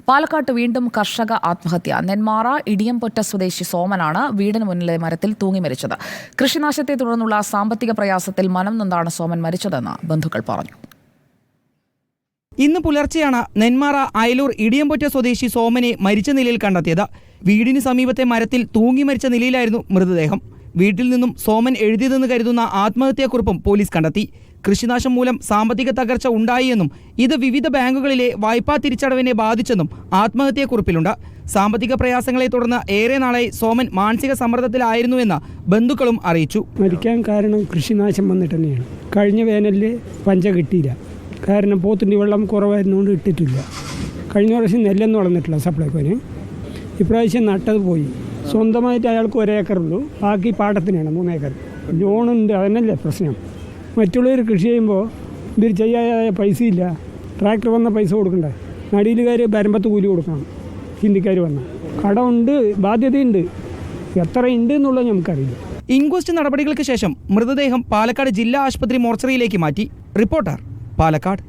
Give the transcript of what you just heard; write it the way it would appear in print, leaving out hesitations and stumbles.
പാലക്കാട്ട് വീണ്ടും കർഷക ആത്മഹത്യ. നെന്മാറ ഇടിയംപൊറ്റ സ്വദേശി സോമനാണ് വീടിന് മുന്നിലെ മരത്തിൽ തൂങ്ങി മരിച്ചത്. കൃഷിനാശത്തെ തുടർന്നുള്ള സാമ്പത്തിക പ്രയാസത്തിൽ മനം നൊന്താണ് സോമൻ മരിച്ചതെന്ന് ബന്ധുക്കൾ പറഞ്ഞു. ഇന്ന് പുലർച്ചെയാണ് നെന്മാറ അയലൂർ ഇടിയംപൊറ്റ സ്വദേശി സോമനെ മരിച്ച നിലയിൽ കണ്ടെത്തിയത്. വീടിന് സമീപത്തെ മരത്തിൽ തൂങ്ങി മരിച്ച നിലയിലായിരുന്നു മൃതദേഹം. വീട്ടിൽ നിന്നും സോമൻ എഴുതിയതെന്ന് കരുതുന്ന ആത്മഹത്യാക്കുറിപ്പും പോലീസ് കണ്ടെത്തി. കൃഷിനാശം മൂലം സാമ്പത്തിക തകർച്ച ഉണ്ടായെന്നും ഇത് വിവിധ ബാങ്കുകളിലെ വായ്പാ തിരിച്ചടവിനെ ബാധിച്ചെന്നും ആത്മഹത്യാക്കുറിപ്പിലുണ്ട്. സാമ്പത്തിക പ്രയാസങ്ങളെ തുടർന്ന് ഏറെ നാളായി സോമൻ മാനസിക സമ്മർദ്ദത്തിലായിരുന്നുവെന്ന് ബന്ധുക്കളും അറിയിച്ചു. മരിക്കാൻ കാരണം കൃഷിനാശം വന്നിട്ട് തന്നെയാണ്. കഴിഞ്ഞ വേനലിൽ പഞ്ച കിട്ടിയില്ല, കാരണം പോത്തിൻ്റെ വെള്ളം കുറവായിരുന്നുകൊണ്ട് ഇട്ടിട്ടില്ല. കഴിഞ്ഞ പ്രാവശ്യം നെല്ലൊന്നും വളർന്നിട്ടില്ല സപ്ലൈക്കോന്. ഇപ്രാവശ്യം നട്ടത് പോയി. സ്വന്തമായിട്ട് അയാൾക്ക് 1 ഏക്കറുള്ളൂ, ബാക്കി പാട്ടത്തിനാണ് 3 ഏക്കർ. ലോണുണ്ട്, അതന്നല്ലേ പ്രശ്നം. മറ്റുള്ളവർ കൃഷി ചെയ്യുമ്പോൾ ഇവർ ചെയ്യാതെ പൈസയില്ല. ട്രാക്ടർ വന്ന പൈസ കൊടുക്കണ്ടേ, നടിയിലുകാർ വരമ്പത്ത് കൂലി കൊടുക്കണം. ഹിന്ദിക്കാർ വന്ന കടമുണ്ട്, ബാധ്യതയുണ്ട്. എത്ര ഉണ്ട് എന്നുള്ളത് നമുക്കറിയില്ല. ഇൻക്വസ്റ്റ് നടപടികൾക്ക് ശേഷം മൃതദേഹം പാലക്കാട് ജില്ലാ ആശുപത്രി മോർച്ചറിയിലേക്ക് മാറ്റി. റിപ്പോർട്ടർ, പാലക്കാട്.